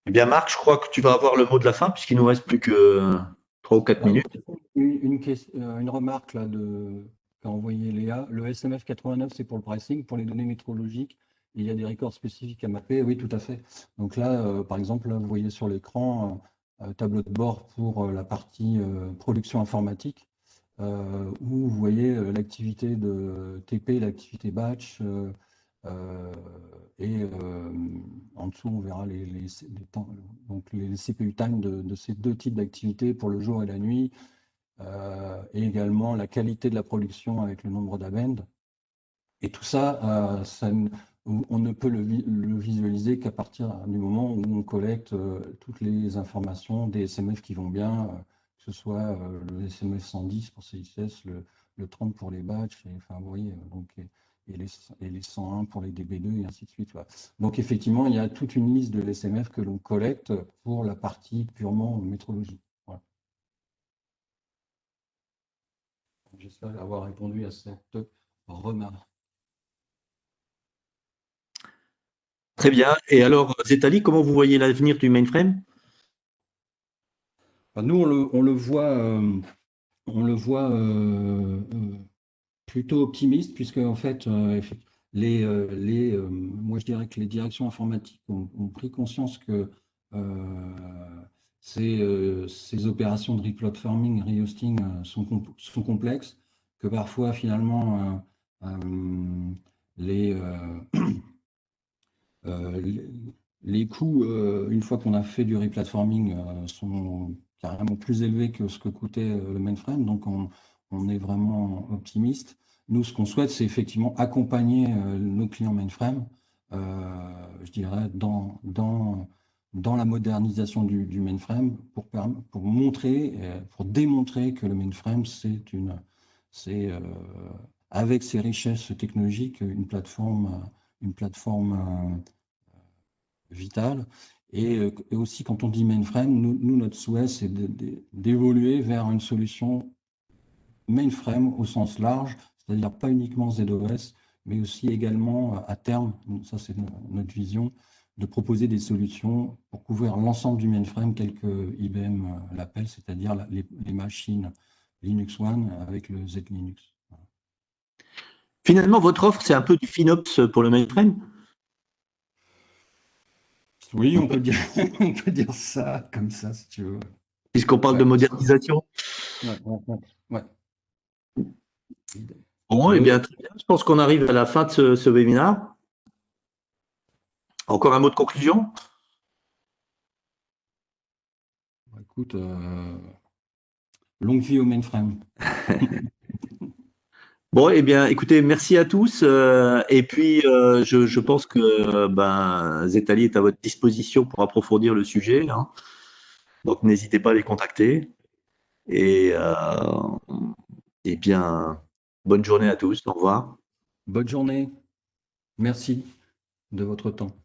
Eh bien, Marc, je crois que tu vas avoir le mot de la fin, puisqu'il nous reste plus que 3 ou 4 minutes. Une remarque là qu'a envoyé Léa. Le SMF 89, c'est pour le pricing, pour les données métrologiques. Il y a des records spécifiques à mapper. Oui, tout à fait. Donc là, par exemple, là, vous voyez sur l'écran tableau de bord pour la partie production informatique, où vous voyez l'activité de TP, l'activité batch. Et en dessous, on verra les temps, donc les CPU time de ces deux types d'activités pour le jour et la nuit, et également la qualité de la production avec le nombre d'abend. Et tout ça, on ne peut le visualiser qu'à partir du moment où on collecte toutes les informations des SMF qui vont bien, que ce soit le SMF 110 pour CICS, le 30 pour les batchs, enfin, vous voyez, donc, et les 101 pour les DB2 et ainsi de suite. Voilà. Donc effectivement, il y a toute une liste de SMF que l'on collecte pour la partie purement métrologie. Voilà. J'espère avoir répondu à cette remarque. Très bien. Et alors, Zetali, comment vous voyez l'avenir du mainframe? Nous, on le voit plutôt optimiste, puisque en fait, moi je dirais que les directions informatiques ont pris conscience que ces opérations de replatforming, rehosting sont complexes, que parfois finalement les coûts, une fois qu'on a fait du replatforming, sont carrément plus élevés que ce que coûtait le mainframe. Donc, on est vraiment optimiste. Nous, ce qu'on souhaite, c'est effectivement accompagner nos clients mainframe, je dirais, dans dans la modernisation du mainframe pour montrer, pour démontrer que le mainframe, c'est avec ses richesses technologiques, une plateforme vitale. Et aussi, quand on dit mainframe, nous notre souhait, c'est d'évoluer vers une solution mainframe au sens large, c'est-à-dire pas uniquement ZOS, mais aussi également à terme, ça c'est notre vision, de proposer des solutions pour couvrir l'ensemble du mainframe tel que IBM l'appelle, c'est-à-dire les machines Linux One avec le Z-Linux. Finalement, votre offre, c'est un peu du FinOps pour le mainframe? Oui, on peut dire, on peut dire ça comme ça, si tu veux. Puisqu'on parle Ouais. de modernisation. Ouais. Bon, eh bien, très bien. Je pense qu'on arrive à la fin de ce webinaire. Encore un mot de conclusion? Écoute, longue vie au mainframe. Bon, eh bien, écoutez, merci à tous. Et puis, je pense que Zetali est à votre disposition pour approfondir le sujet, hein. Donc, n'hésitez pas à les contacter. Et eh bien, bonne journée à tous. Au revoir. Bonne journée. Merci de votre temps.